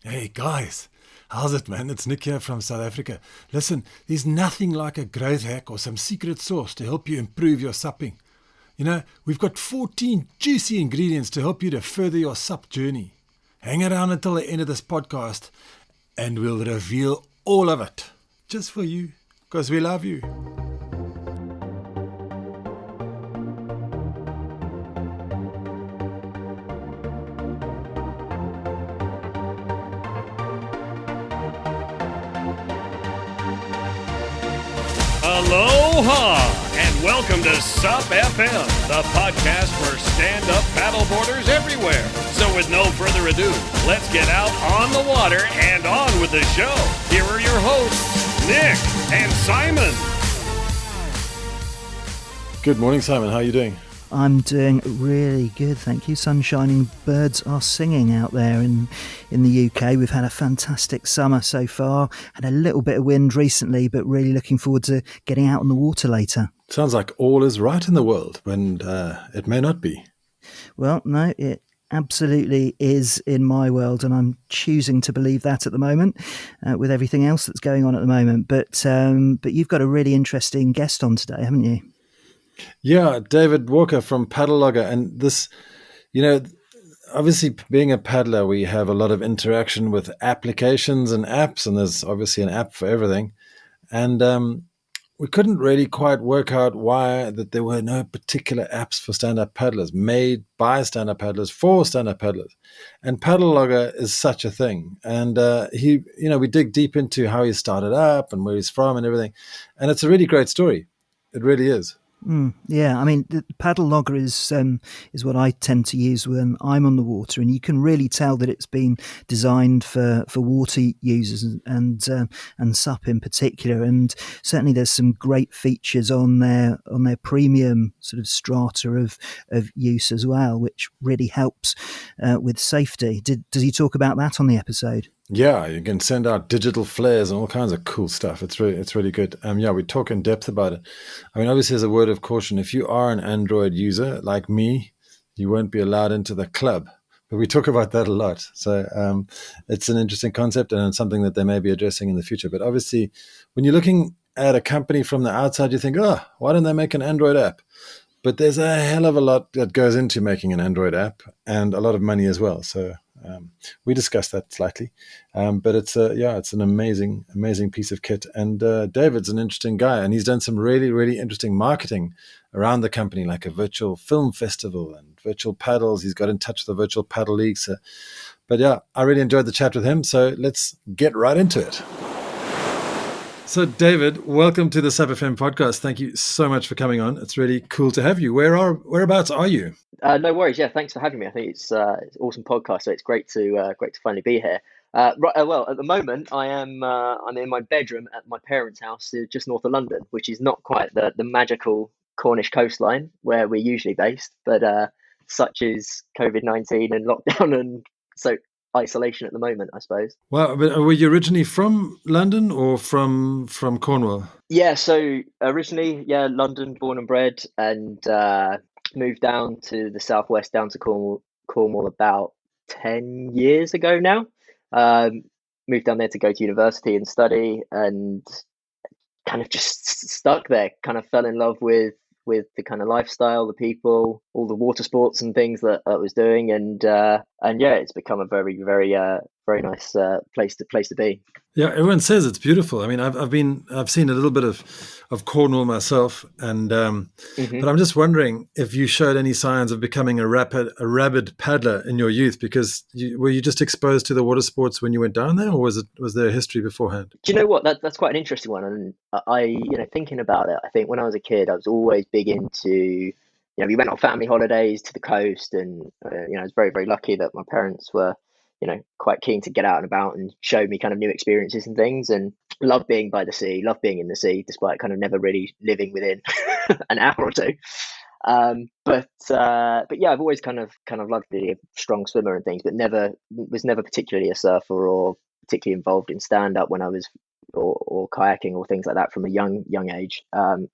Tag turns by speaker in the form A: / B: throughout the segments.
A: Hey guys, how's it, man? It's Nick here from South Africa. Listen, there's nothing like a growth hack or some secret sauce to help you improve your supping. We've got 14 juicy ingredients to help you to further your sup journey. Hang around until the end of this podcast and we'll reveal all of it. Just for you, because we love you.
B: Aloha, and welcome to SUP FM, the podcast for stand-up paddleboarders everywhere. So with no further ado, let's get out on the water and on with the show. Here are your hosts, Nick and Simon.
A: Good morning, Simon. How are you doing?
C: I'm doing really good, thank you. Sun shining, birds are singing out there in the UK. We've had a fantastic summer so far, had a little bit of wind recently, but really looking forward to getting out on the water later.
A: Sounds like all is right in the world, when it may not be.
C: Well, no, it absolutely is in my world, and I'm choosing to believe that at the moment with everything else that's going on at the moment. But you've got a really interesting guest on today, haven't you?
A: Yeah, David Walker from Paddle Logger. And this, obviously being a paddler, we have a lot of interaction with applications and apps, and there's obviously an app for everything. And we couldn't really quite work out why that there were no particular apps for stand-up paddlers, made by stand-up paddlers for stand-up paddlers. And Paddle Logger is such a thing. And we dig deep into how he started up and where he's from and everything. And it's a really great story. It really is.
C: Yeah, I mean, the Paddle Logger is what I tend to use when I'm on the water, and you can really tell that it's been designed for water users and SUP in particular. And certainly, there's some great features on their premium sort of strata of use as well, which really helps with safety. Does he talk about that on the episode?
A: Yeah, you can send out digital flares and all kinds of cool stuff. It's really good. We talk in depth about it. I mean, obviously, as a word of caution, if you are an Android user like me, you won't be allowed into the club. But we talk about that a lot. So it's an interesting concept and it's something that they may be addressing in the future. But obviously, when you're looking at a company from the outside, you think, oh, why don't they make an Android app? But there's a hell of a lot that goes into making an Android app and a lot of money as well. So we discussed that slightly, but it's an amazing piece of kit. And David's an interesting guy, and he's done some really, really interesting marketing around the company, like a virtual film festival and virtual paddles. He's got in touch with the virtual paddle league. But yeah, I really enjoyed the chat with him. So let's get right into it. So, David, welcome to the SUP FM podcast. Thank you so much for coming on. It's really cool to have you. Whereabouts are you?
D: No worries. Yeah, thanks for having me. I think it's an awesome podcast, so it's great to finally be here. Well, at the moment, I'm in my bedroom at my parents' house, just north of London, which is not quite the magical Cornish coastline where we're usually based, but such is COVID-19 and lockdown, and so isolation at the moment, I suppose.
A: Well, but were you originally from London or from Cornwall?
D: Yeah, so originally, London, born and bred, and moved down to the southwest, down to Cornwall about 10 years ago now. Moved down there to go to university and study, and kind of just stuck there. Kind of fell in love with the kind of lifestyle, the people, all the water sports and things that I was doing, and it's become a very, very, very nice place to be.
A: Yeah, everyone says it's beautiful. I mean, I've seen a little bit of Cornwall myself, and but I'm just wondering if you showed any signs of becoming a rabid paddler in your youth, because were you just exposed to the water sports when you went down there, or was there a history beforehand?
D: Do you know what? That's quite an interesting one, and I thinking about it, I think when I was a kid, I was always big into. We went on family holidays to the coast, and I was very, very lucky that my parents were, quite keen to get out and about and show me kind of new experiences and things, and love being by the sea, love being in the sea, despite kind of never really living within an hour or two. But yeah, I've always kind of loved being a strong swimmer and things, but was never particularly a surfer or particularly involved in stand up when I was or kayaking or things like that from a young age.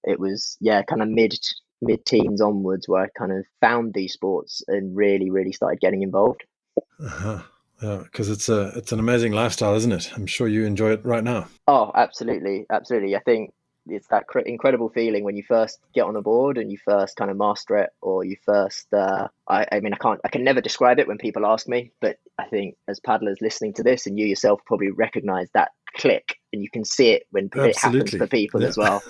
D: It was kind of mid-teens onwards where I kind of found these sports and really, really started getting involved.
A: Uh-huh. Because it's an amazing lifestyle, isn't it? I'm sure you enjoy it right now.
D: Oh, absolutely, absolutely. I think it's that incredible feeling when you first get on a board and you first kind of master it, or you first. I mean, I can never describe it when people ask me, but I think as paddlers listening to this, and you yourself probably recognize that click, and you can see it when it happens for
A: Absolutely.
D: people
A: Yeah.
D: as well.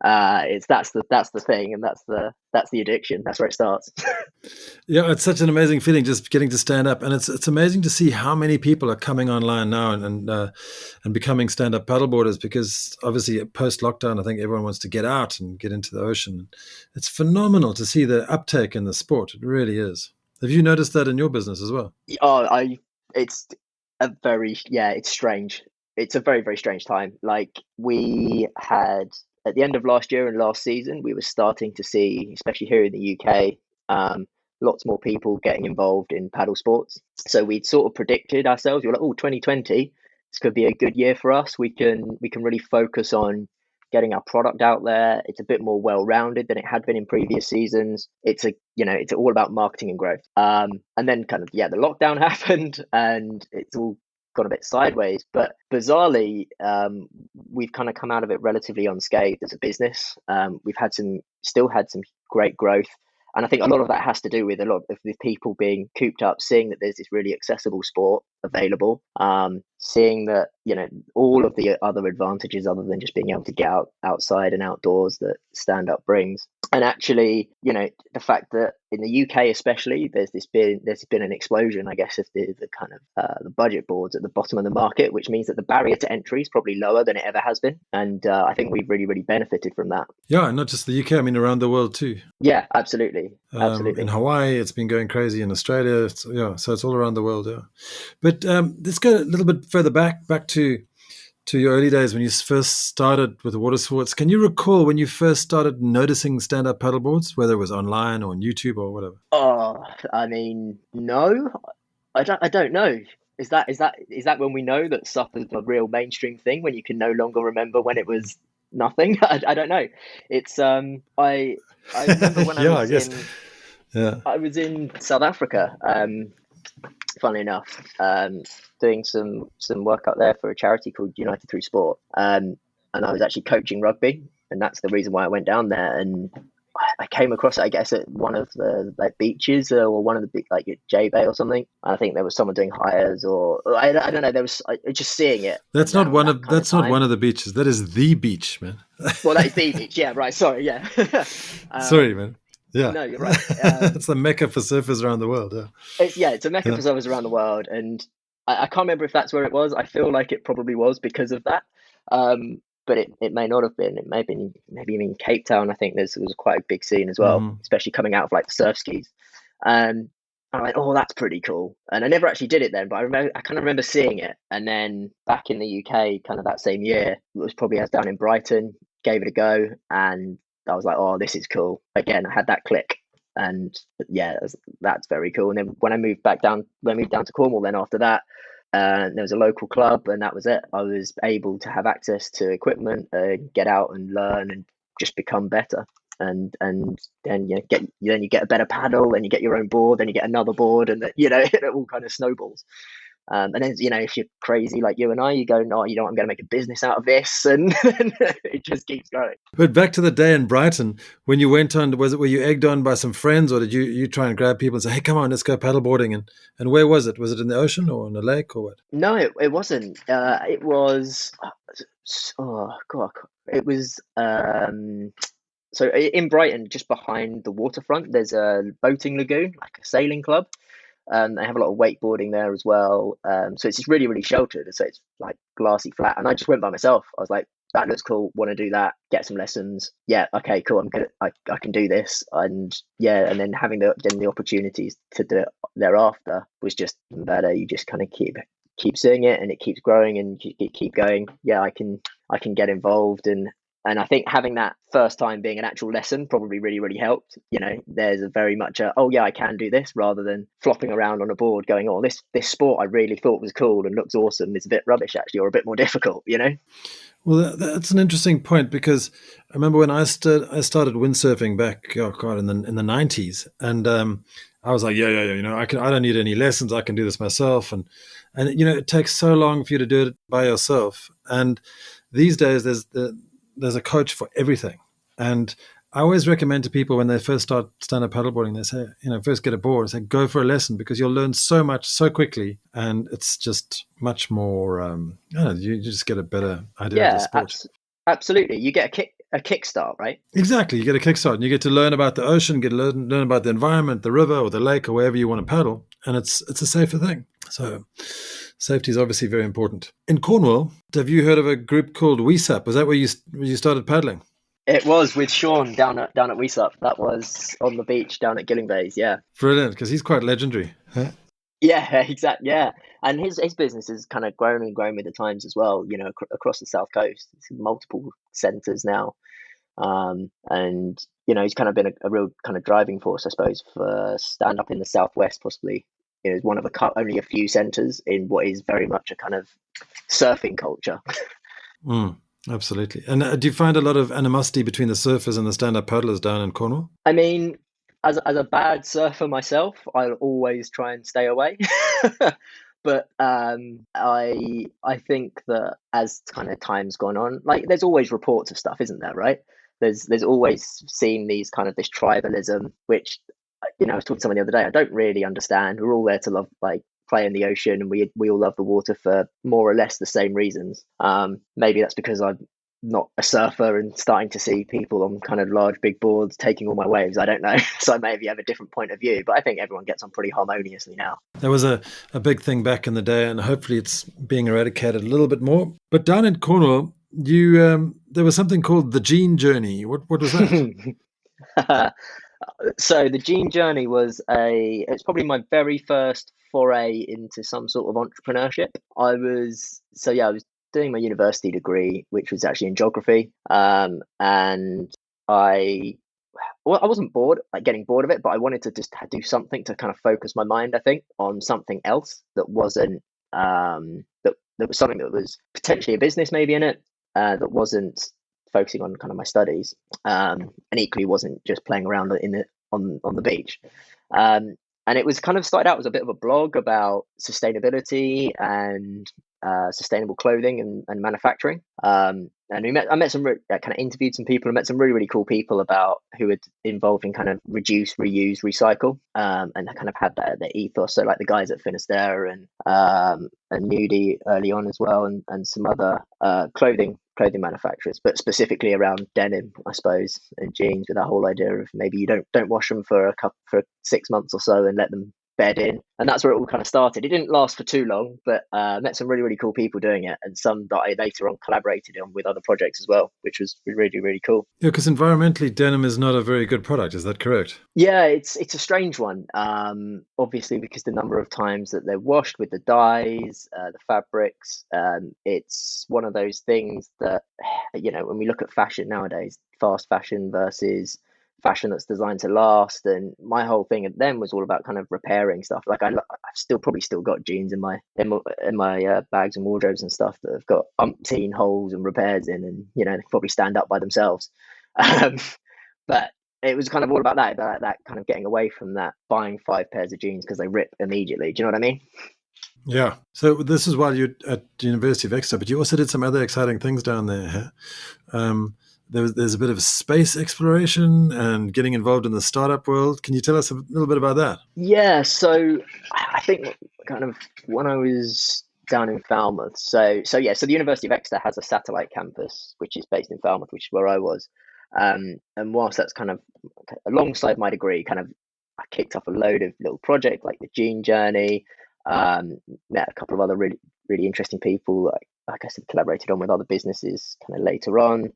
D: It's that's the thing, and that's the addiction. That's where it starts.
A: Yeah, it's such an amazing feeling just getting to stand up, and it's amazing to see how many people are coming online now and becoming stand up paddleboarders. Because obviously post lockdown, I think everyone wants to get out and get into the ocean. It's phenomenal to see the uptake in the sport. It really is. Have you noticed that in your business as well?
D: Oh, it's a very, yeah, it's strange. It's a very, very strange time. Like we had at the end of last year and last season, we were starting to see, especially here in the UK, lots more people getting involved in paddle sports. So we'd sort of predicted ourselves, we were like, oh, 2020, this could be a good year for us. We can really focus on getting our product out there. It's a bit more well-rounded than it had been in previous seasons. It's all about marketing and growth. And then kind of, yeah, the lockdown happened and it's all gone a bit sideways. But bizarrely, we've kind of come out of it relatively unscathed as a business. We've still had some great growth. And I think a lot of that has to do with a lot of the people being cooped up, seeing that there's this really accessible sport available, seeing that, all of the other advantages other than just being able to get outside and outdoors that stand up brings. And actually, the fact that in the UK especially, there's been an explosion, I guess, of the kind of the budget boards at the bottom of the market, which means that the barrier to entry is probably lower than it ever has been. And I think we've really, really benefited from that.
A: Yeah, and not just the UK. I mean, around the world too.
D: Yeah, absolutely.
A: In
D: Absolutely.
A: Hawaii, it's been going crazy. In Australia, so it's all around the world. Yeah, but let's go a little bit further back to your early days when you first started with the water sports. Can you recall when you first started noticing stand-up paddleboards, whether it was online or on YouTube or whatever?
D: Oh, I mean, no, I don't know. Is that when we know that SUP is a real mainstream thing, when you can no longer remember when it was nothing? I don't know. It's I remember when
A: Yeah, I guess. Yeah.
D: I was in South Africa, funnily enough, doing some work out there for a charity called United Through Sport. And I was actually coaching rugby, and that's the reason why I went down there. And I came across it, I guess, at one of the like beaches or one of the big like at J Bay or something. I think there was someone doing hires, or I don't know. There was just seeing it around that kind of
A: That's not one
D: time.
A: of the beaches. That is the beach, man.
D: Well, that is the beach. Yeah, right. Sorry. Yeah.
A: Sorry,
D: um,
A: man. Yeah.
D: no, you're right.
A: It's the mecca for surfers around the world. Yeah.
D: It's a mecca for surfers around the world, and I can't remember if that's where it was. I feel like it probably was because of that, but it may not have been. It may have been maybe in Cape Town. I think there was quite a big scene as well,
A: Hmm.
D: especially coming out of like the surf skis. I'm like, oh, that's pretty cool. And I never actually did it then, but I kind of remember seeing it. And then back in the UK, kind of that same year, it was probably I was down in Brighton, gave it a go, and I was like, oh, this is cool. Again, I had that click, and yeah, that's very cool. And then when I moved down to Cornwall, then after that, there was a local club, and that was it. I was able to have access to equipment, get out and learn, and just become better. And then you get a better paddle, then you get your own board, then you get another board, and it all kind of snowballs. And then if you're crazy like you and I, you go, no, I'm going to make a business out of this, and it just keeps going.
A: But back to the day in Brighton when you went on, were you egged on by some friends, or did you try and grab people and say, "Hey, come on, let's go paddleboarding"? And where was it? Was it in the ocean or in a lake or what?
D: No, it wasn't. It was. Oh God, it was. So in Brighton, just behind the waterfront, there's a boating lagoon, like a sailing club. They have a lot of wakeboarding there as well. So it's just really, really sheltered. So it's like glassy flat. And I just went by myself. I was like, that looks cool. Want to do that? Get some lessons. Yeah. Okay. Cool. I'm good. I can do this. And yeah. And then having the opportunities to do it thereafter was just better. You just kind of keep seeing it, and it keeps growing, and keep going. Yeah. I can get involved, and And I think having that first time being an actual lesson probably really, really helped. There's a very much oh yeah, I can do this, rather than flopping around on a board going, oh, this sport I really thought was cool and looks awesome is a bit rubbish actually, or a bit more difficult.
A: Well, that's an interesting point, because I remember when I started windsurfing back, oh God, in the 90s, and I was like, yeah, I don't need any lessons, I can do this myself, and it takes so long for you to do it by yourself, and these days there's a coach for everything, and I always recommend to people when they first start stand-up paddleboarding, they say, first get a board, say go for a lesson, because you'll learn so much so quickly, and it's just much more. I don't know, you just get a better idea of the
D: Yeah,
A: sport.
D: absolutely. You get a kickstart, right?
A: Exactly, you get a kickstart, and you get to learn about the ocean, get to learn about the environment, the river or the lake or wherever you want to paddle, and it's a safer thing. So safety is obviously very important. In Cornwall, have you heard of a group called SUP? Was that where you started paddling?
D: It was with Sean down at WeSup. That was on the beach down at Gilling Bays. Yeah.
A: Brilliant, because he's quite legendary. Huh?
D: Yeah, exactly. Yeah, and his business has kind of grown and grown with the times as well. Across the south coast, it's multiple centres now, and he's kind of been a real kind of driving force, I suppose, for stand up in the southwest. Possibly, is one of only a few centres in what is very much a kind of surfing culture.
A: Absolutely. And do you find a lot of animosity between the surfers and the stand-up paddlers down in Cornwall?
D: I mean, as a bad surfer myself, I'll always try and stay away. But I think that as kind of time's gone on, like there's always reports of stuff, isn't there? Right? There's always seen these kind of this tribalism, which I was talking to someone the other day. I don't really understand. We're all there to love, like, play in the ocean, and we all love the water for more or less the same reasons. Maybe that's because I'm not a surfer and starting to see people on kind of large big boards taking all my waves. I don't know. So I maybe have a different point of view, but I think everyone gets on pretty harmoniously now.
A: There was a big thing back in the day, and hopefully it's being eradicated a little bit more. But down in Cornwall, there was something called the Gene Journey. What was that?
D: So the Gene Journey it's probably my very first foray into some sort of entrepreneurship. I was doing my university degree, which was actually in geography. And I wasn't bored, like getting bored of it, but I wanted to just do something to kind of focus my mind, I think, on something else that wasn't that was something that was potentially a business maybe in it, that wasn't focusing on kind of my studies, and equally wasn't just playing around on the beach. And it was kind of started out as a bit of a blog about sustainability and sustainable clothing and manufacturing. And I met some kind of interviewed some people and met some really, really cool people who had involved in kind of reduce, reuse, recycle, and I kind of had that ethos. So like the guys at Finisterre and Nudie early on as well, and some other clothing manufacturers, but specifically around denim, I suppose, and jeans, with that whole idea of maybe you don't wash them for 6 months or so and let them bed in. And that's where it all kind of started. It didn't last for too long, but met some really, really cool people doing it, and some that I later on collaborated on with other projects as well, which was really, really cool.
A: Yeah, because environmentally, denim is not a very good product. Is that correct?
D: Yeah, it's a strange one. Obviously, because the number of times that they're washed with the dyes, the fabrics, it's one of those things that, when we look at fashion nowadays, fast fashion versus fashion that's designed to last. And my whole thing at them was all about kind of repairing stuff. Like I've probably still got jeans in my bags and wardrobes and stuff that have got umpteen holes and repairs in, and they probably stand up by themselves. But it was kind of all about that kind of getting away from that buying 5 pairs of jeans because they rip immediately. Do you know what I mean?
A: Yeah. So this is while you're at the University of Exeter, but you also did some other exciting things down there. There's a bit of space exploration and getting involved in the startup world. Can you tell us a little bit about that?
D: Yeah, so I think kind of when I was down in Falmouth, so the University of Exeter has a satellite campus which is based in Falmouth, which is where I was. And whilst that's kind of alongside my degree, kind of I kicked off a load of little projects like the Gene Journey, met a couple of other really, really interesting people, like I said, collaborated on with other businesses kind of later on.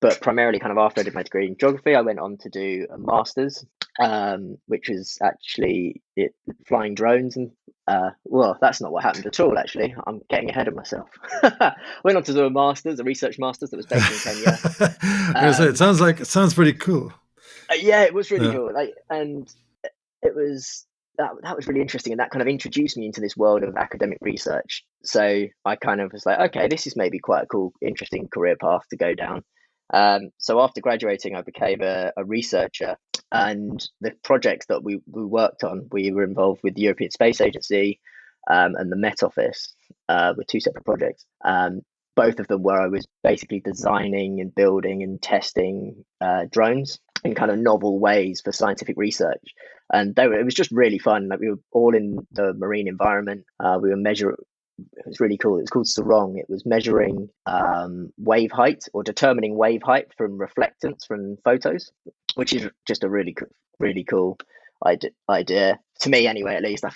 D: But primarily kind of after I did my degree in geography, I went on to do a master's which was actually flying drones. And well, that's not what happened at all. Actually, I'm getting ahead of myself. Went on to do a research master's that was based in Kenya.
A: I'm gonna say it sounds pretty cool.
D: Yeah, it was really
A: Yeah.
D: cool. And it was that was really interesting, and that kind of introduced me into this world of academic research. So I kind of was like, okay, this is maybe quite a cool, interesting career path to go down. So after graduating, I became a researcher, and the projects that we worked on, we were involved with the European Space Agency and the Met Office, were two separate projects. Both of them where I was basically designing and building and testing drones in kind of novel ways for scientific research. And it was just really fun. Like, we were all in the marine environment. We were measuring. It was really cool. It was called Sarong. It was measuring wave height, or determining wave height from reflectance from photos, which is just a really cool idea to me, anyway. At least I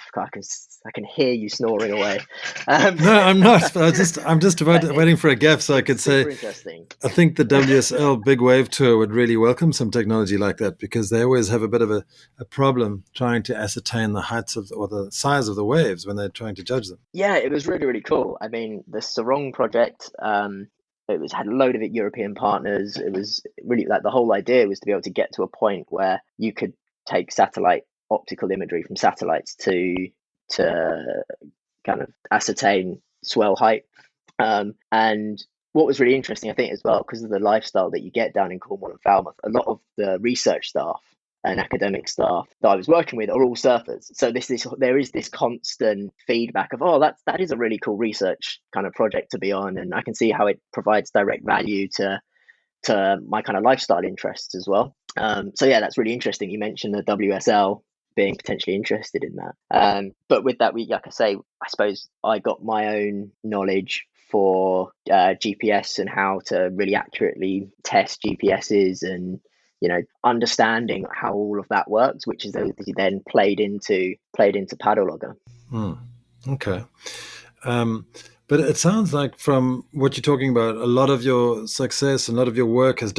D: can hear you snoring away.
A: No, I'm not. I'm just waiting for a gap so I could say.
D: Super interesting.
A: I think the WSL Big Wave Tour would really welcome some technology like that, because they always have a bit of a problem trying to ascertain the heights or the size of the waves when they're trying to judge them.
D: Yeah, it was really cool. I mean, the Sarong project, had a load of European partners. It was really, like, the whole idea was to be able to get to a point where you could take satellite optical imagery from satellites to kind of ascertain swell height. And what was really interesting, I think, as well, because of the lifestyle that you get down in Cornwall and Falmouth, a lot of the research staff and academic staff that I was working with are all surfers. So there is this constant feedback of, oh, that is a really cool research kind of project to be on, and I can see how it provides direct value to my kind of lifestyle interests as well. So yeah, that's really interesting. You mentioned the WSL being potentially interested in that. But with that, like I say, I suppose I got my own knowledge for GPS and how to really accurately test GPSs, and understanding how all of that works, which is then played into Paddle Logger.
A: Okay. But it sounds like, from what you're talking about, a lot of your success and a lot of your work is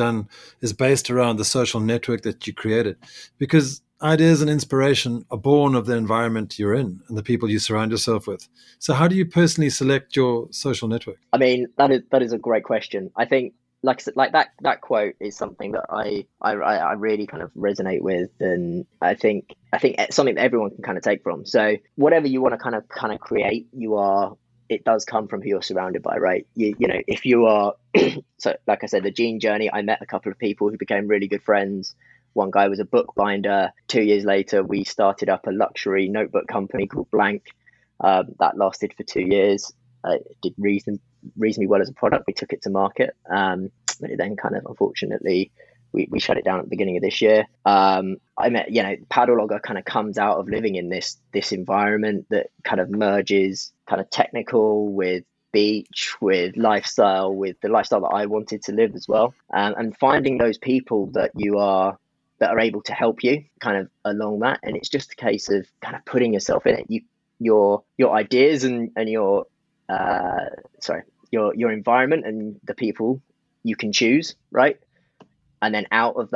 A: based around the social network that you created, because ideas and inspiration are born of the environment you're in and the people you surround yourself with. So how do you personally select your social network?
D: I mean, that is a great question. I think, like that quote is something that I really kind of resonate with, and I think it's something that everyone can kind of take from. So whatever you want to kind of create, it does come from who you're surrounded by, right? If you are, so like I said, the Gene Journey, I met a couple of people who became really good friends. One guy was a bookbinder. 2 years later, we started up a luxury notebook company called Blank. That lasted for 2 years. It did reasonably well as a product. We took it to market, but it then kind of, unfortunately, we shut it down at the beginning of this year. I met, Paddle Logger kind of comes out of living in this environment that kind of merges kind of technical with beach, with lifestyle, with the lifestyle that I wanted to live as well, and finding those people that are able to help you kind of along that. And it's just a case of kind of putting yourself in it. Your ideas and your your environment and the people you can choose, right? And then out of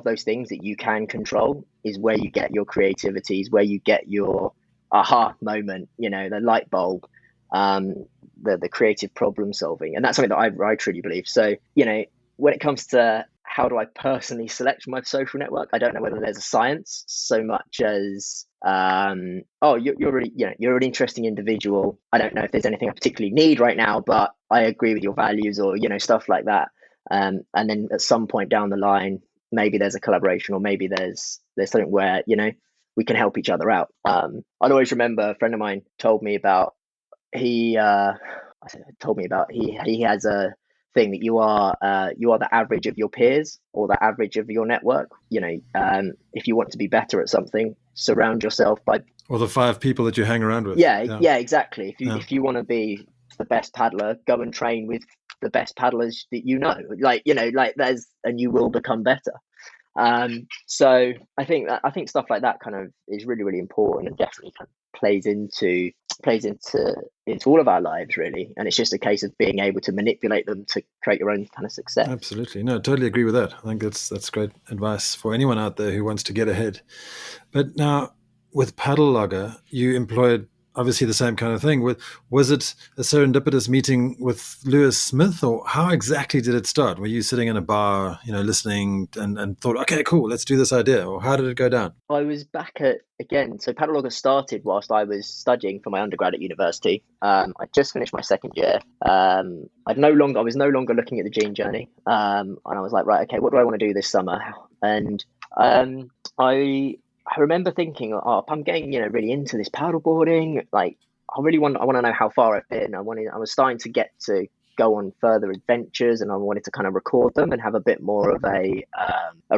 D: those things that you can control, is where you get your creativity, is where you get your aha moment, the light bulb, the creative problem solving. And that's something that I truly believe. So, when it comes to how do I personally select my social network, I don't know whether there's a science so much as you're really, you're an interesting individual. I don't know if there's anything I particularly need right now, but I agree with your values, or stuff like that. And then at some point down the line, maybe there's a collaboration, or maybe there's something where we can help each other out. I'd always remember a friend of mine told me about he has a thing that you are the average of your peers, or the average of your network. If you want to be better at something, surround yourself by,
A: or the 5 people that you hang around with.
D: Yeah, exactly. If you want to be the best paddler, go and train with the best paddlers that and you will become better. So I think stuff like that kind of is really, really important, and definitely plays into all of our lives, really. And it's just a case of being able to manipulate them to create your own kind of success.
A: Absolutely. No, totally agree with that. I think that's great advice for anyone out there who wants to get ahead. But now with Paddle Logger, you employed obviously the same kind of thing. Was it a serendipitous meeting with Lewis Smith, or how exactly did it start? Were you sitting in a bar, listening and thought, okay, cool, let's do this idea? Or how did it go down?
D: I was back so Paddle Logger started whilst I was studying for my undergrad at university. I just finished my second year. I was no longer looking at the Gene Journey. And I was like, right, okay, what do I want to do this summer? And I remember thinking, oh, I'm getting, really into this paddleboarding. Like, I want to know how far I've been. I was starting to get to go on further adventures, and I wanted to kind of record them and have a bit more of a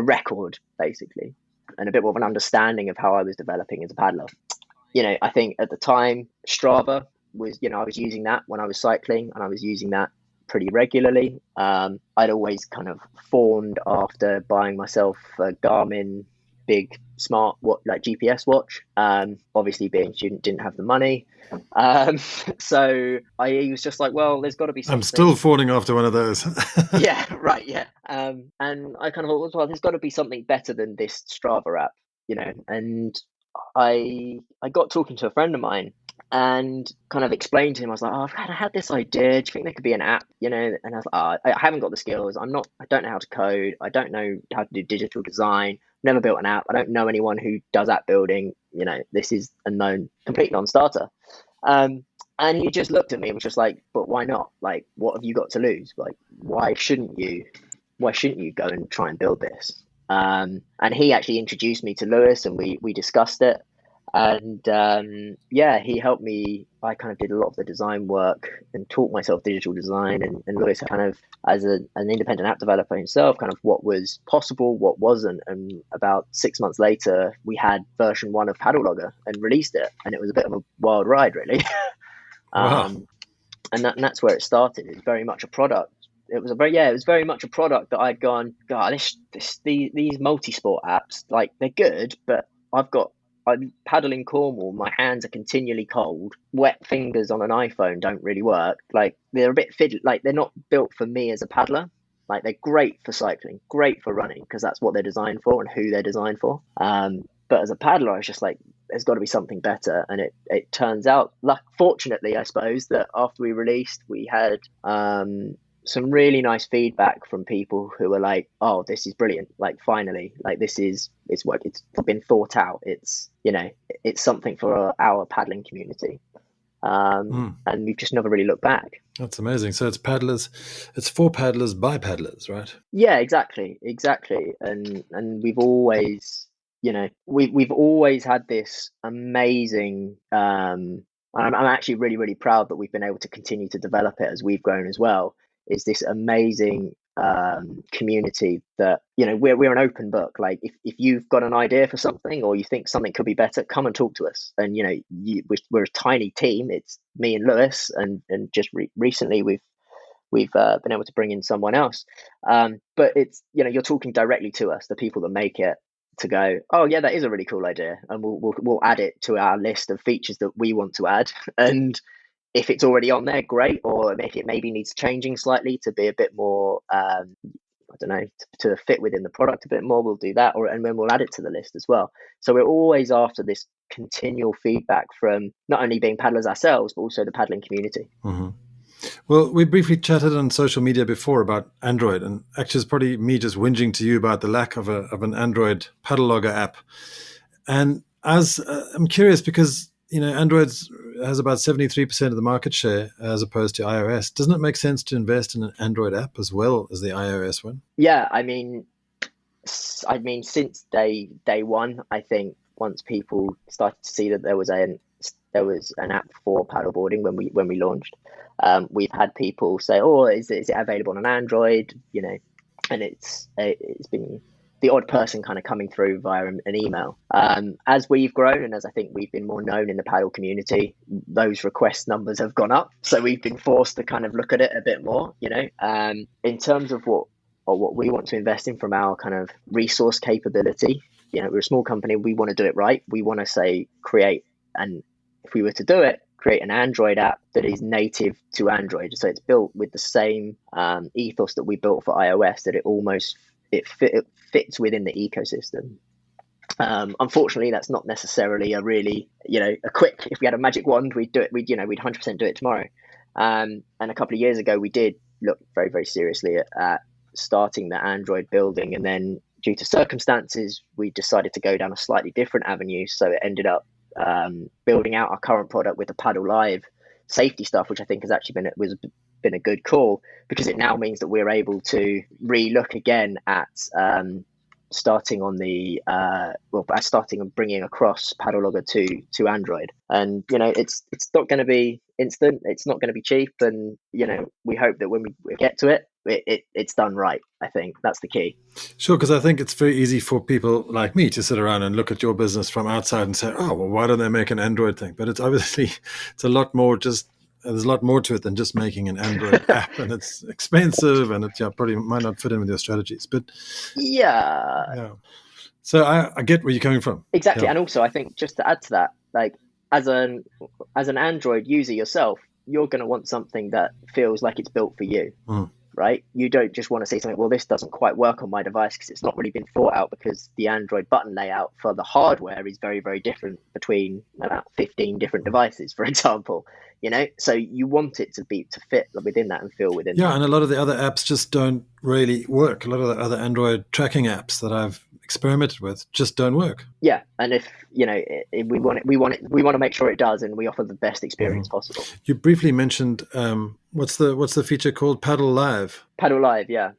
D: record, basically, and a bit more of an understanding of how I was developing as a paddler. I think at the time, Strava was, I was using that when I was cycling, and I was using that pretty regularly. I'd always kind of fawned after buying myself a Garmin big smart like GPS watch. Obviously, being a student, didn't have the money. So I was just like, well, there's got to be something.
A: I'm still fawning after one of those.
D: Yeah, right, yeah. And I kind of thought, well, there's got to be something better than this Strava app, and I got talking to a friend of mine and kind of explained to him, I was like, oh, I had this idea. Do you think there could be an app, And I was like, I haven't got the skills. I don't know how to code. I don't know how to do digital design. Never built an app. I don't know anyone who does app building. This is a complete non-starter. And he just looked at me and was just like, but why not? Like, what have you got to lose? Like, why shouldn't you go and try and build this? And he actually introduced me to Lewis, and we discussed it. And he helped me. I kind of did a lot of the design work and taught myself digital design, and Lewis kind of, as an independent app developer himself, kind of what was possible, what wasn't. And about 6 months later, we had version 1 of Paddle Logger and released it, and it was a bit of a wild ride, really.
A: Wow.
D: And that's where it started. It was very much a product. It was very much a product that I'd gone, God, these multi-sport apps, like, they're good, but I paddle in Cornwall, my hands are continually cold. Wet fingers on an iPhone don't really work. Like, they're a bit fiddly. Like, they're not built for me as a paddler. Like, they're great for cycling, great for running, because that's what they're designed for and who they're designed for. But as a paddler, I was just like, there's got to be something better. And it turns out, fortunately, I suppose, that after we released, we had some really nice feedback from people who were like, oh, this is brilliant. Like, finally, like, it's been thought out. It's, it's something for our paddling community. And we've just never really looked back.
A: That's amazing. So it's for paddlers by paddlers, right?
D: Yeah, exactly. And we've always, we've always had this amazing, I'm actually really, really proud that we've been able to continue to develop it as we've grown as well, is this amazing community that, we're an open book. Like, if you've got an idea for something, or you think something could be better, come and talk to us. And we're a tiny team. It's me and Lewis, and just recently we've been able to bring in someone else. But it's, you're talking directly to us, the people that make it, to go, oh yeah, that is a really cool idea, and we'll add it to our list of features that we want to add. And if it's already on there, great. Or if it maybe needs changing slightly to be a bit more, I don't know, to fit within the product a bit more, we'll do that. And then we'll add it to the list as well. So we're always after this continual feedback from not only being paddlers ourselves, but also the paddling community.
A: Mm-hmm. Well, we briefly chatted on social media before about Android, and actually it's probably me just whinging to you about the lack of an Android Paddle Logger app. And I'm curious, because Android has about 73% of the market share as opposed to iOS. Doesn't it make sense to invest in an Android app as well as the iOS one?
D: Yeah, I mean, since day one, I think once people started to see that there was an app for paddleboarding when we launched, we've had people say, oh, is it available on Android? And it's been the odd person kind of coming through via an email. As we've grown, and as I think we've been more known in the paddle community, those request numbers have gone up. So we've been forced to kind of look at it a bit more, in terms of what we want to invest in from our kind of resource capability. We're a small company. We want to do it right. We want to create an if we were to do it, create an Android app that is native to Android. So it's built with the same ethos that we built for iOS, that it fits within the ecosystem. Unfortunately, that's not necessarily a really, a quick, if we had a magic wand, we'd do it, we'd 100% do it tomorrow. And a couple of years ago, we did look very, very seriously at starting the Android building. And then due to circumstances, we decided to go down a slightly different avenue. So it ended up building out our current product with the Paddle Live safety stuff, which I think has actually been a good call, because it now means that we're able to re-look again at starting on the starting and bringing across Paddle Logger to Android. And it's not going to be instant, it's not going to be cheap, and we hope that when we get to it, it's done right. I think that's the key.
A: Sure, because I think it's very easy for people like me to sit around and look at your business from outside and say, oh, well, why don't they make an Android thing? But it's obviously, it's a lot more there's a lot more to it than just making an Android app, and it's expensive, and it probably might not fit in with your strategies. But yeah. So I get where you're coming from.
D: Exactly.
A: Yeah.
D: And also, I think just to add to that, like as an Android user yourself, you're going to want something that feels like it's built for you. Right? You don't just want to say something, well, this doesn't quite work on my device because it's not really been thought out, because the Android button layout for the hardware is very, very different between about 15 different devices, for example. So you want it to fit within that and feel within that.
A: Yeah, and a lot of the other apps just don't really work. A lot of the other Android tracking apps that I've experimented with just don't work.
D: Yeah, and if we want to make sure it does, and we offer the best experience possible.
A: You briefly mentioned what's the feature called? Paddle Live.
D: Paddle Live, yeah.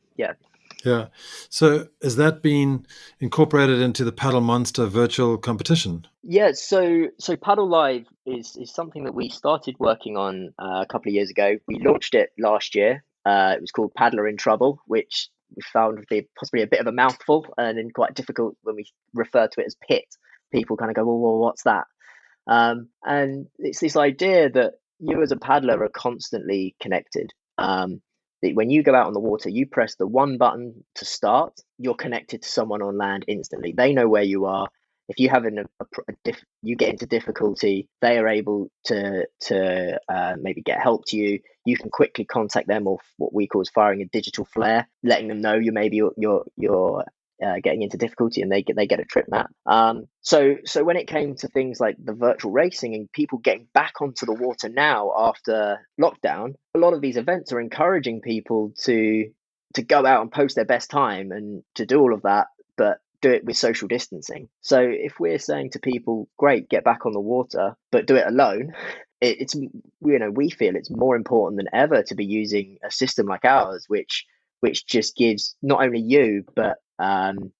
A: Yeah. So has that been incorporated into the Paddle Monster virtual competition?
D: Yeah. So Paddle Live is something that we started working on a couple of years ago. We launched it last year. It was called Paddler in Trouble, which we found to be possibly a bit of a mouthful and quite difficult when we refer to it as PIT. People kind of go, well, what's that? And it's this idea that you as a paddler are constantly connected. When you go out on the water, you press the one button to start, you're connected to someone on land instantly. They know where you are. If you have you get into difficulty, they are able to maybe get help to you. You can quickly contact them, or what we call is firing a digital flare, letting them know you're getting into difficulty, and they get a trip map. So when it came to things like the virtual racing and people getting back onto the water now after lockdown, a lot of these events are encouraging people to go out and post their best time and to do all of that, but do it with social distancing. So if we're saying to people, great, get back on the water, but do it alone, it's we feel it's more important than ever to be using a system like ours, which just gives not only you but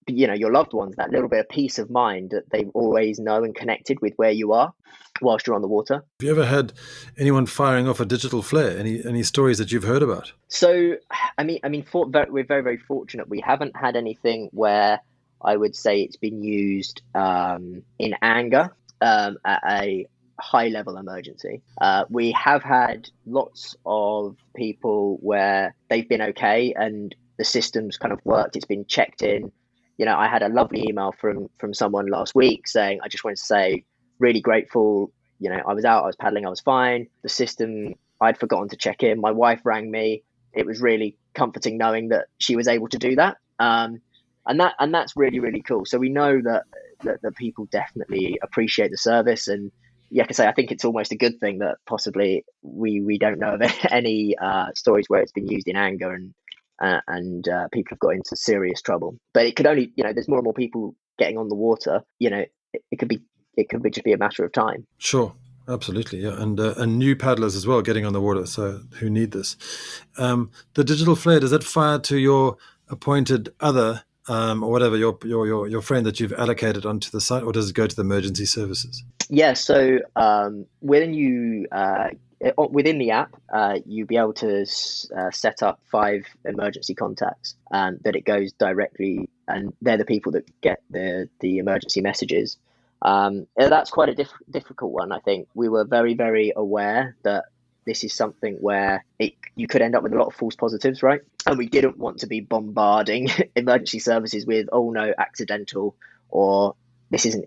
D: your loved ones that little bit of peace of mind that they always know and connected with where you are whilst you're on the water.
A: Have you ever had anyone firing off a digital flare? Any stories that you've heard about?
D: So we're very, very fortunate. We haven't had anything where I would say it's been used in anger at a high level emergency. We have had lots of people where they've been okay and the system's kind of worked, it's been checked in. I had a lovely email from someone last week saying, I just wanted to say, really grateful. I was paddling, I was fine. The system, I'd forgotten to check in. My wife rang me. It was really comforting knowing that she was able to do that. And that's really, really cool. So we know that people definitely appreciate the service. And like I say, I think it's almost a good thing that possibly we don't know of any stories where it's been used in anger and people have got into serious trouble. But it could only, there's more and more people getting on the water. It could just be a matter of time.
A: Sure, absolutely, yeah, and new paddlers as well getting on the water. So who need this? The digital flare, does that fire to your appointed other or whatever your friend that you've allocated onto the site, or does it go to the emergency services?
D: Yeah, so when you within the app, you'll be able to set up 5 emergency contacts that it goes directly, and they're the people that get the emergency messages. That's quite a difficult one. I think we were very, very aware that this is something where you could end up with a lot of false positives, right? And we didn't want to be bombarding emergency services with, oh no, accidental, or this isn't,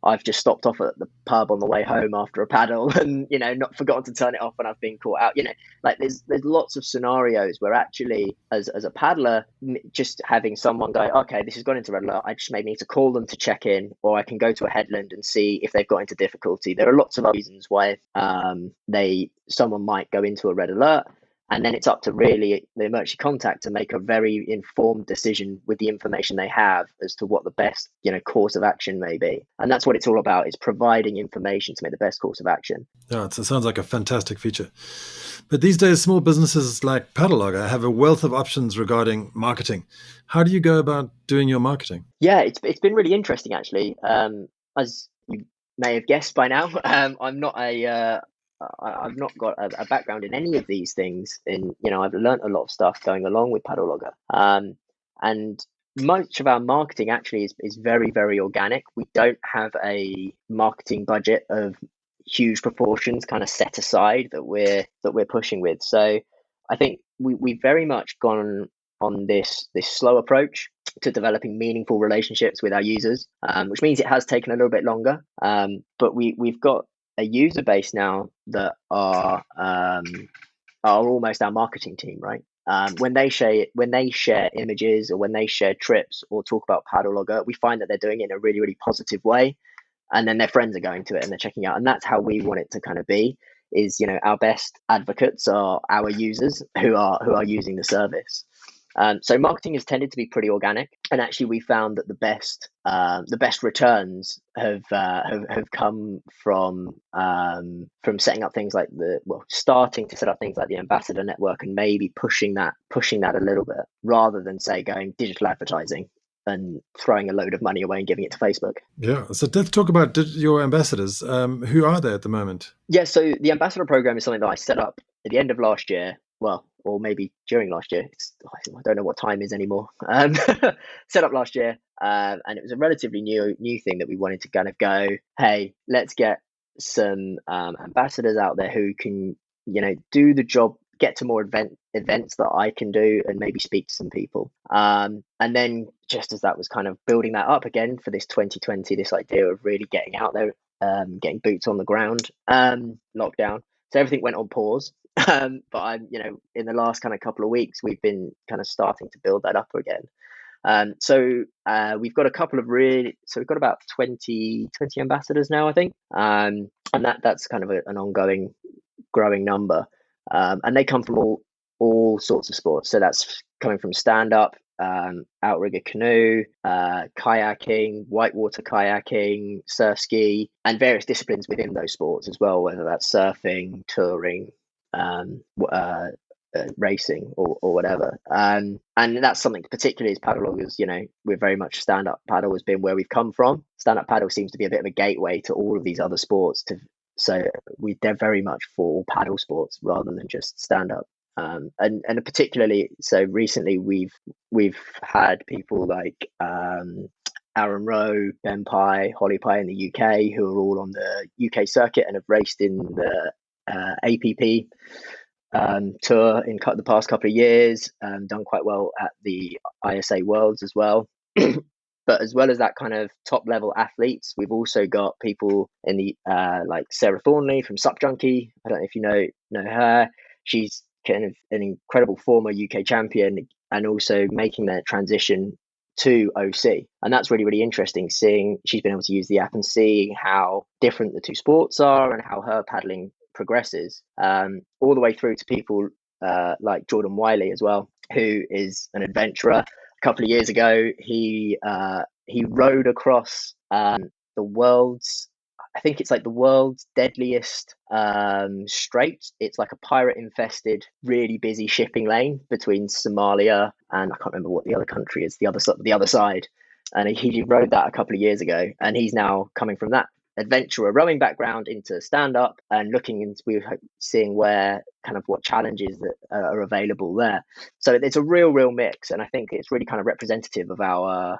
D: I've just stopped off at the pub on the way home after a paddle and, not forgotten to turn it off and I've been caught out. Like there's lots of scenarios where actually as a paddler, just having someone go, okay, this has gone into red alert, I just maybe need to call them to check in, or I can go to a headland and see if they've got into difficulty. There are lots of reasons why someone might go into a red alert. And then it's up to really the emergency contact to make a very informed decision with the information they have as to what the best, course of action may be. And that's what it's all about, is providing information to make the best course of action.
A: Yeah, it sounds like a fantastic feature. But these days, small businesses like Paddlelogger have a wealth of options regarding marketing. How do you go about doing your marketing?
D: Yeah, it's been really interesting, actually. As you may have guessed by now, I've not got a background in any of these things. I've learned a lot of stuff going along with Paddlelogger. And much of our marketing actually is very, very organic. We don't have a marketing budget of huge proportions kind of set aside that we're pushing with. So I think we've very much gone on this slow approach to developing meaningful relationships with our users, which means it has taken a little bit longer. But we've got a user base now that are almost our marketing team, right? When they share images or when they share trips or talk about Paddlelogger, we find that they're doing it in a really, really positive way, and then their friends are going to it and they're checking out, and that's how we want it to kind of be. Is our best advocates are our users who are using the service. So marketing has tended to be pretty organic, and actually we found that the best returns have come from setting up things like starting to set up things like the ambassador network and maybe pushing that a little bit, rather than say going digital advertising and throwing a load of money away and giving it to Facebook.
A: Yeah. So let's talk about your ambassadors. Who are they at the moment?
D: Yeah. So the ambassador program is something that I set up at the end of last year. Well, or maybe during last year. I don't know what time is anymore. Set up last year, and it was a relatively new thing that we wanted to kind of go, hey, let's get some ambassadors out there who can, do the job, get to more events that I can do, and maybe speak to some people. And then just as that was kind of building that up again for this 2020, this idea of really getting out there, getting boots on the ground, lockdown. So everything went on pause. But I'm, in the last kind of couple of weeks, we've been kind of starting to build that up again. So we've got a couple of we've got about 20 ambassadors now, I think. And that's kind of an ongoing growing number. And they come from all sorts of sports. So that's coming from stand-up, outrigger canoe, kayaking, whitewater kayaking, surf ski, and various disciplines within those sports as well, whether that's surfing, touring, racing or whatever. And that's something particularly as paddleloggers, we're very much stand-up paddle has been where we've come from. Stand-up paddle seems to be a bit of a gateway to all of these other sports. So they're very much for all paddle sports rather than just stand-up. And particularly so recently we've had people like Aaron Rowe, Ben Pye, Holly Pye in the UK, who are all on the UK circuit and have raced in the APP tour in the past couple of years, done quite well at the ISA Worlds as well. But as well as that kind of top level athletes, we've also got people in the like Sarah Thornley from SUP Junkie. I don't know if you know her. She's kind of an incredible former UK champion and also making that transition to OC. And that's really, really interesting, seeing she's been able to use the app and seeing how different the two sports are and how her paddling progresses, all the way through to people like Jordan Wiley as well, who is an adventurer. A couple of years ago, he rode across the world's, I think it's like the world's deadliest strait. It's like a pirate infested, really busy shipping lane between Somalia and I can't remember what the other country is, the other side. And he rode that a couple of years ago, and he's now coming from that adventurer rowing background into stand up and looking into seeing where kind of what challenges that are available there. So it's a real mix, and I think it's really kind of representative of our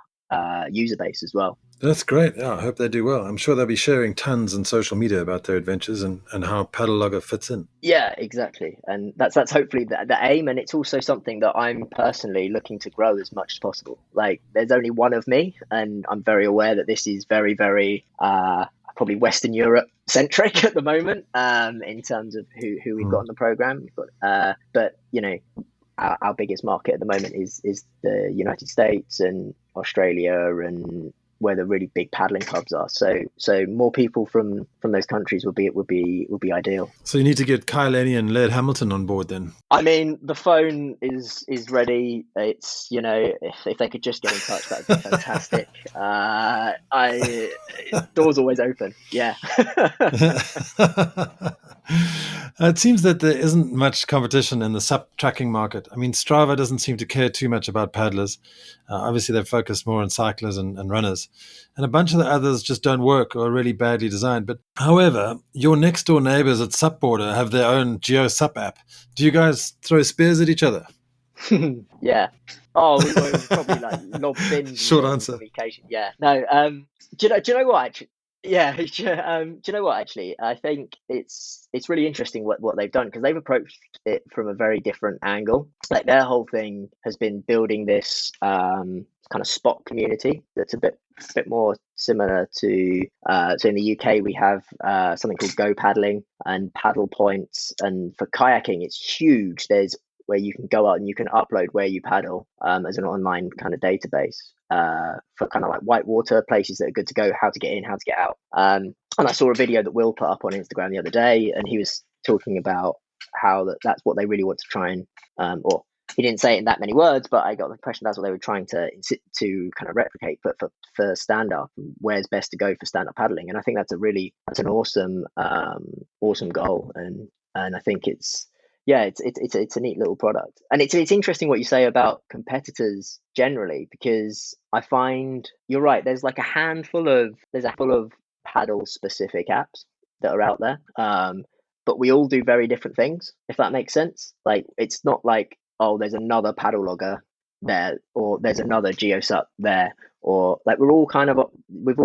D: user base as well.
A: That's great. Yeah, I hope they do well. I'm sure they'll be sharing tons on social media about their adventures and how Paddle Logger fits in.
D: Yeah, exactly, and that's hopefully the aim, and it's also something that I'm personally looking to grow as much as possible. Like, there's only one of me, and I'm very aware that this is very, very probably Western Europe centric at the moment, in terms of who we've got on the program. We've got, but our biggest market at the moment is the United States and Australia, and where the really big paddling hubs are. So more people from those countries would be ideal.
A: So you need to get Kyle Laney and Laird Hamilton on board then.
D: I mean, the phone is ready. It's, if they could just get in touch, that would be fantastic. Doors always open. Yeah.
A: It seems that there isn't much competition in the SUP tracking market. I mean, Strava doesn't seem to care too much about paddlers. Obviously, they're focused more on cyclists and runners. And a bunch of the others just don't work or are really badly designed. But however, your next door neighbors at SUP Border have their own Geo SUP app. Do you guys throw spears at each other?
D: Yeah. Oh, we probably like lob bins.
A: Short answer.
D: Communication. Yeah. No. Do you know what? Actually, yeah. Do you know what? Actually, I think it's really interesting what they've done, because they've approached it from a very different angle. Like, their whole thing has been building this kind of spot community that's a bit more similar to so in the UK we have something called Go Paddling and Paddle Points, and for kayaking it's huge. There's where you can go out and you can upload where you paddle as an online kind of database for kind of like whitewater places that are good to go, how to get in, how to get out. And I saw a video that Will put up on Instagram the other day, and he was talking about how that's what they really want to try and, or he didn't say it in that many words, but I got the impression that's what they were trying to kind of replicate, but for stand up, where's best to go for stand up paddling. And I think that's an awesome goal, and I think it's a neat little product. And it's interesting what you say about competitors generally, because I find you're right. There's a handful of paddle specific apps that are out there, but we all do very different things, if that makes sense. Like, it's not like, oh, there's another paddle logger there, or there's another GeoSup there, or like we've all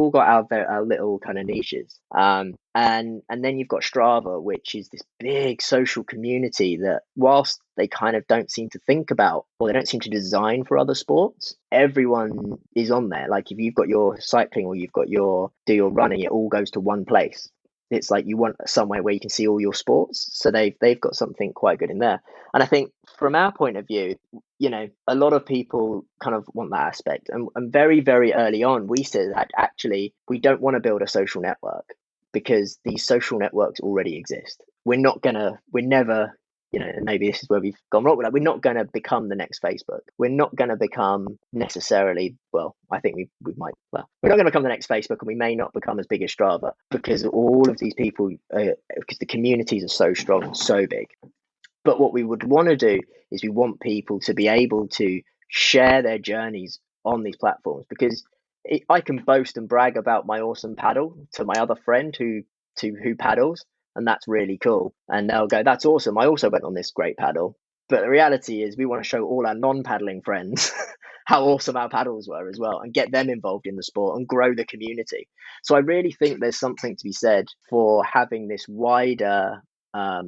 D: got our little kind of niches. And then you've got Strava, which is this big social community that, whilst they kind of don't seem to think about, or they don't seem to design for other sports, everyone is on there. Like, if you've got your cycling or you've got your running, it all goes to one place. It's like you want somewhere where you can see all your sports. So they've got something quite good in there. And I think from our point of view, a lot of people kind of want that aspect. And very, very early on, we said that actually we don't want to build a social network, because these social networks already exist. We're never, maybe this is where we've gone wrong. We're not going to become the next Facebook. We're not going to become necessarily, well, I think we might, well, we're not going to become the next Facebook, and we may not become as big as Strava, because all of these people, because the communities are so strong and so big. But what we would want to do is we want people to be able to share their journeys on these platforms, because I can boast and brag about my awesome paddle to my other friend who paddles, and that's really cool. And they'll go, that's awesome, I also went on this great paddle. But the reality is we want to show all our non-paddling friends how awesome our paddles were as well, and get them involved in the sport and grow the community. So I really think there's something to be said for having this wider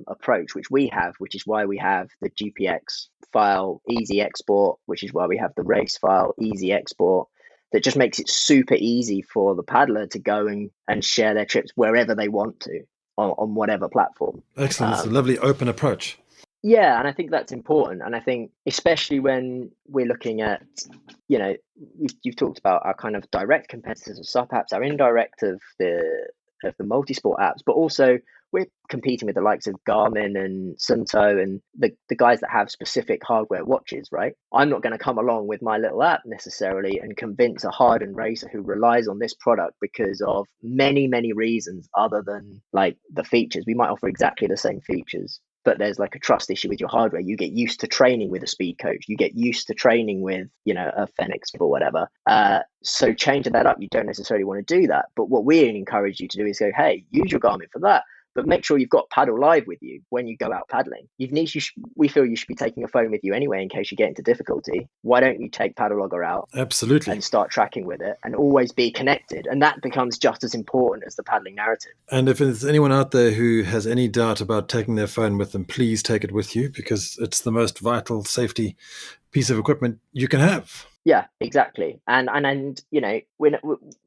D: approach, which we have, which is why we have the GPX file easy export, which is why we have the race file easy export, that just makes it super easy for the paddler to go and share their trips wherever they want to on whatever platform.
A: Excellent. It's a lovely open approach.
D: Yeah, and I think that's important. And I think especially when we're looking at, you've talked about our kind of direct competitors of SUP apps, our indirect of the multi-sport apps, but also we're competing with the likes of Garmin and Sunto and the guys that have specific hardware watches, right? I'm not going to come along with my little app necessarily and convince a hardened racer who relies on this product because of many, many reasons other than like the features. We might offer exactly the same features, but there's like a trust issue with your hardware. You get used to training with a speed coach. You get used to training with, a Fenix or whatever. So changing that up, you don't necessarily want to do that. But what we encourage you to do is go, hey, use your Garmin for that, but make sure you've got Paddle Live with you when you go out paddling. We feel you should be taking a phone with you anyway in case you get into difficulty. Why don't you take Paddle Logger out
A: Absolutely.
D: and start tracking with it and always be connected? And that becomes just as important as the paddling narrative.
A: And if there's anyone out there who has any doubt about taking their phone with them, please take it with you, because it's the most vital safety piece of equipment you can have.
D: Yeah, exactly. And when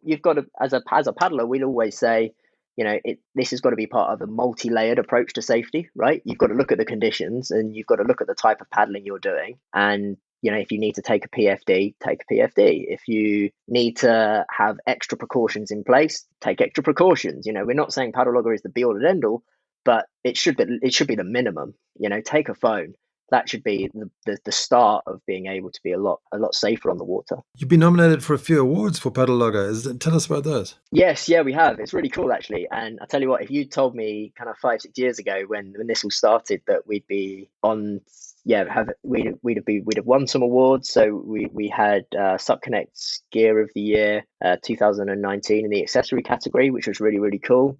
D: you've got to, as a paddler, we'd always say, this has got to be part of a multi-layered approach to safety, right? You've got to look at the conditions, and you've got to look at the type of paddling you're doing. And, if you need to take a PFD, take a PFD. If you need to have extra precautions in place, take extra precautions. We're not saying Paddle Logger is the be all and end all, but it should be the minimum. Take a phone. That should be the start of being able to be a lot safer on the water.
A: You've been nominated for a few awards for Paddle Logger. Tell us about those.
D: Yes, yeah, we have. It's really cool, actually. And I tell you what, if you told me kind of 5-6 years ago when this all started that we'd be on, we'd have won some awards. So we had SUP Connect's Gear of the Year 2019 in the accessory category, which was really, really cool.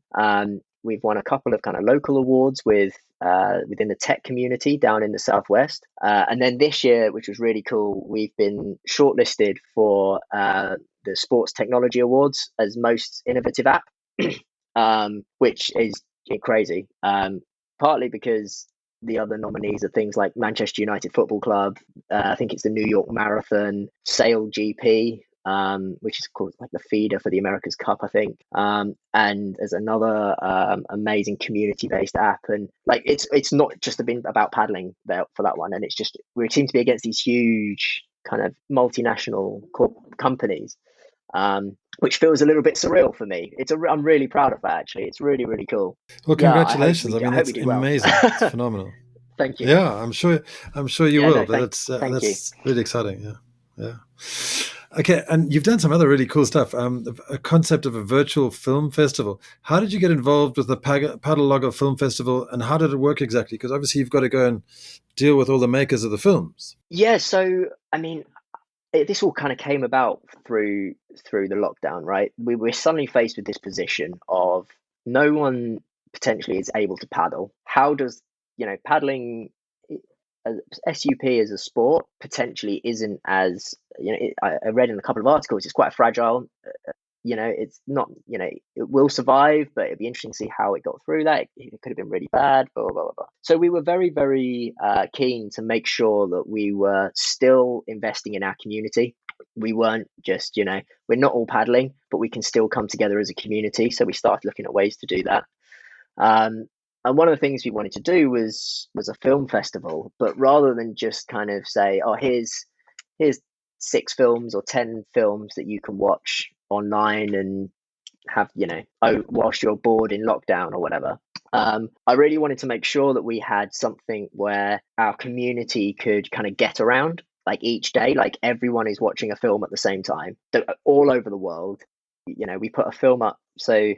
D: We've won a couple of kind of local awards within the tech community down in the Southwest. And then this year, which was really cool, we've been shortlisted for the Sports Technology Awards as most innovative app, which is crazy. Partly because the other nominees are things like Manchester United Football Club, I think it's the New York Marathon, Sail GP, which is called like the feeder for the America's Cup, I think. And there's another amazing community-based app, and like it's not just been about paddling there for that one, and it's just we seem to be against these huge kind of multinational companies, which feels a little bit surreal for me. I'm really proud of that, actually. It's really, really cool.
A: Well, congratulations! That's amazing. It's phenomenal.
D: Thank you.
A: Yeah, I'm sure you will.
D: No,
A: but that's
D: you.
A: Really exciting. Yeah. Okay, and you've done some other really cool stuff. A concept of a virtual film festival. How did you get involved with the Paddle Logger Film Festival, and how did it work exactly? Because obviously you've got to go and deal with all the makers of the films.
D: Yeah, so I mean, this all kind of came about through the lockdown, right? We were suddenly faced with this position of no one potentially is able to paddle. How does paddling? SUP as a sport potentially isn't as I read in a couple of articles, it's quite fragile. It's not, it will survive, but it'd be interesting to see how it got through that. It could have been really bad, blah, blah, blah, blah. So we were very, very keen to make sure that we were still investing in our community. We weren't just, we're not all paddling, but we can still come together as a community. So we started looking at ways to do that. And one of the things we wanted to do was a film festival, but rather than just kind of say, oh, here's 6 films or 10 films that you can watch online and have, whilst you're bored in lockdown or whatever. I really wanted to make sure that we had something where our community could kind of get around, like each day, like everyone is watching a film at the same time, all over the world. We put a film up. So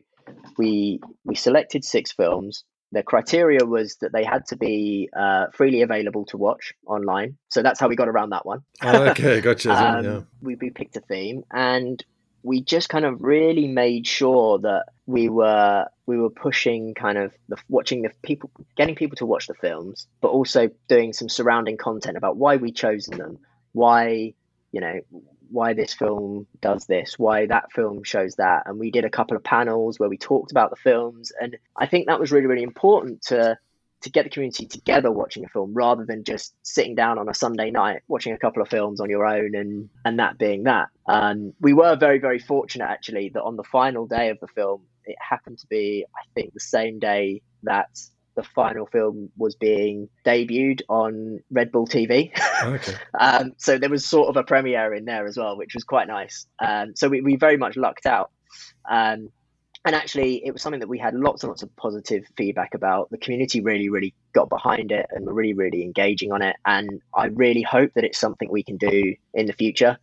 D: we selected 6 films. The criteria was that they had to be freely available to watch online. So that's how we got around that one.
A: Okay, gotcha.
D: We picked a theme, and we just kind of really made sure that we were pushing kind of getting people to watch the films, but also doing some surrounding content about why we chosen them, why this film does this, why that film shows that. And we did a couple of panels where we talked about the films. And I think that was really, really important to get the community together watching a film, rather than just sitting down on a Sunday night watching a couple of films on your own and that being that. We were very, very fortunate, actually, that on the final day of the film, it happened to be, I think, the same day that the final film was being debuted on Red Bull TV.
A: Okay.
D: So there was sort of a premiere in there as well, which was quite nice. So we very much lucked out. And actually, it was something that we had lots and lots of positive feedback about. The community really, really got behind it and were really, really engaging on it. And I really hope that it's something we can do in the future,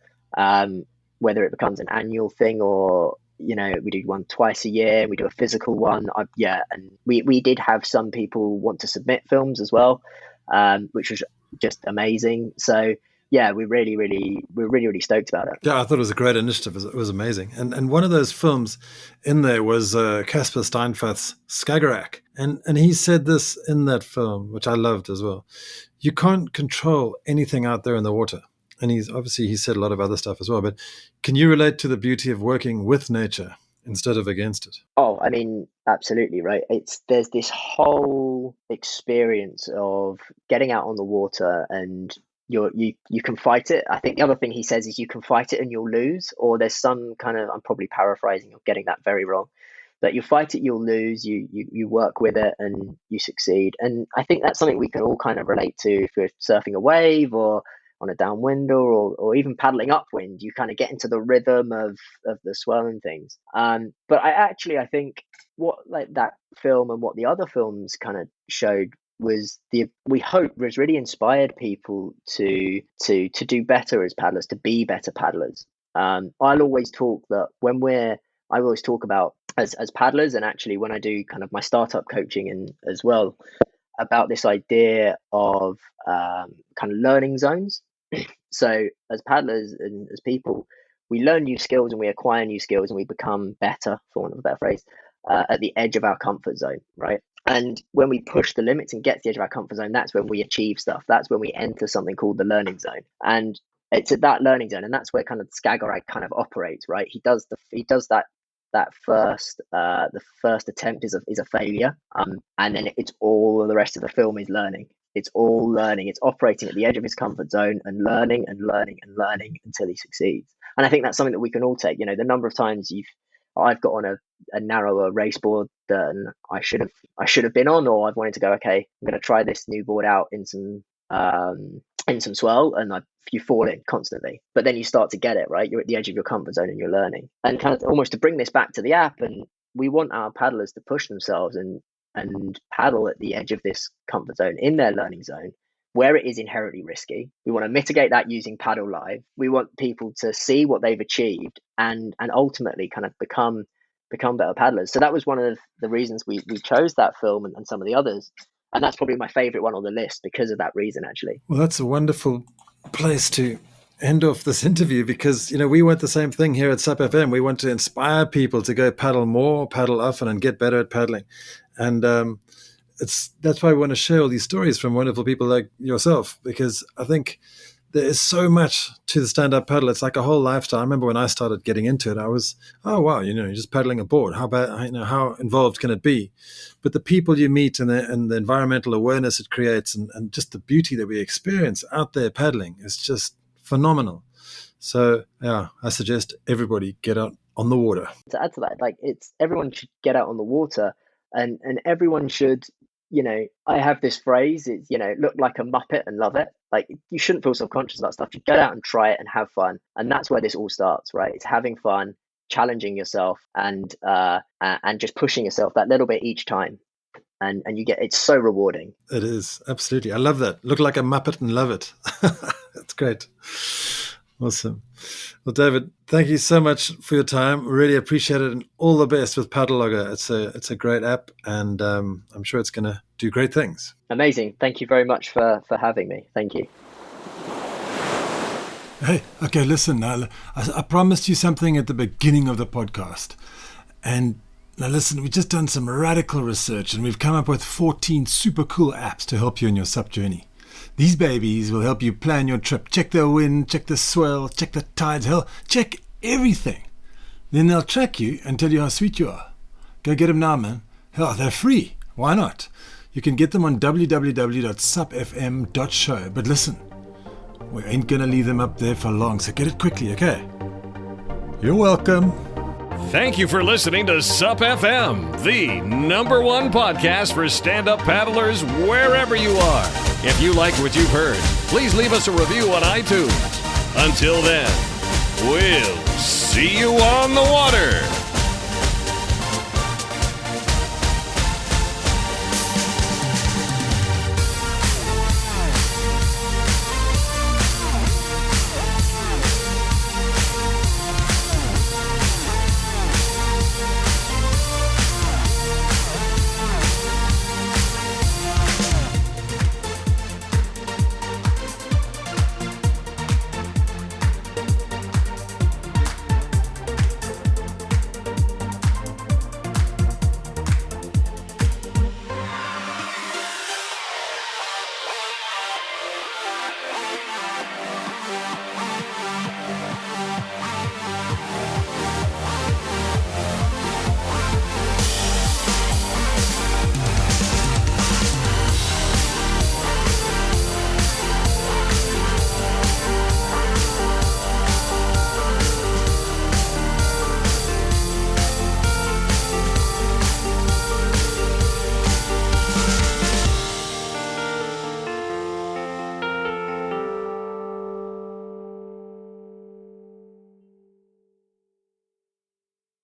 D: whether it becomes an annual thing or we do one twice a year, we do a physical one. And we did have some people want to submit films as well, which was just amazing. So yeah, we're really stoked about it.
A: Yeah, I thought it was a great initiative. It was amazing. And one of those films in there was Casper Steinfath's Skagerrak. And he said this in that film, which I loved as well. You can't control anything out there in the water. And he said a lot of other stuff as well. But can you relate to the beauty of working with nature instead of against it?
D: Oh, I mean, absolutely, right. There's this whole experience of getting out on the water, and you can fight it. I think the other thing he says is you can fight it and you'll lose, or there's some kind of, I'm probably paraphrasing or getting that very wrong, but you fight it, you'll lose, you work with it and you succeed. And I think that's something we can all kind of relate to if we're surfing a wave or on a downwind or even paddling upwind. You kind of get into the rhythm of the swell and things. But I think what like that film and what the other films kind of showed was we hope was really inspired people to do better as paddlers, to be better paddlers. I always talk about as paddlers, and actually when I do kind of my startup coaching and as well, about this idea of kind of learning zones. So as paddlers and as people, we learn new skills and we acquire new skills and we become better, for want of a better phrase, at the edge of our comfort zone, right? And when we push the limits and get to the edge of our comfort zone, that's when we achieve stuff. That's when we enter something called the learning zone. And it's at that learning zone, and that's where kind of Skagerrak kind of operates, right? He does that first the first attempt is a failure, and then it's all the rest of the film is learning. It's all learning. It's operating at the edge of his comfort zone and learning and learning and learning until he succeeds. And I think that's something that we can all take. You know, the number of times I've got on a narrower race board than I should have been on, or I've wanted to go, okay, I'm going to try this new board out in some swell, and you fall in constantly. But then you start to get it, right? You're at the edge of your comfort zone and you're learning. And kind of almost to bring this back to the app, and we want our paddlers to push themselves and paddle at the edge of this comfort zone in their learning zone, where it is inherently risky. We want to mitigate that using Paddle Live. We want people to see what they've achieved and ultimately kind of become better paddlers. So that was one of the reasons we chose that film and some of the others. And that's probably my favorite one on the list because of that reason, actually.
A: Well, that's a wonderful place to end off this interview, because, you know, we want the same thing here at SUP FM. We want to inspire people to go paddle more, paddle often, and get better at paddling. And that's why we want to share all these stories from wonderful people like yourself, because I think there is so much to the stand-up paddle. It's like a whole lifestyle. I remember when I started getting into it, I was, oh, wow, you know, you're just paddling a board. How involved can it be? But the people you meet and the environmental awareness it creates and just the beauty that we experience out there paddling is just phenomenal. So, yeah, I suggest everybody get out on the water.
D: To add to that, like, everyone should get out on the water, and everyone should, you know, I have this phrase, it's, you know, look like a Muppet and love it. Like, you shouldn't feel self-conscious about stuff. You get out and try it and have fun. And that's where this all starts, right? It's having fun, challenging yourself, and just pushing yourself that little bit each time. And it's so rewarding.
A: It is, absolutely. I love that. Look like a Muppet and love it. That's great. Awesome. Well, David, thank you so much for your time. Really appreciate it, and all the best with Paddle Logger. It's a great app, and I'm sure it's going to do great things.
D: Amazing. Thank you very much for having me. Thank you.
A: Hey, okay, listen. I promised you something at the beginning of the podcast. And now listen, we've just done some radical research, and we've come up with 14 super cool apps to help you on your SUP journey. These babies will help you plan your trip. Check the wind, check the swell, check the tides, hell, check everything. Then they'll track you and tell you how sweet you are. Go get them now, man. Hell, they're free. Why not? You can get them on www.supfm.show. But listen, we ain't gonna leave them up there for long, so get it quickly, okay? You're welcome.
B: Thank you for listening to SUP FM, the #1 podcast for stand-up paddlers wherever you are. If you like what you've heard, please leave us a review on iTunes. Until then, we'll see you on the water.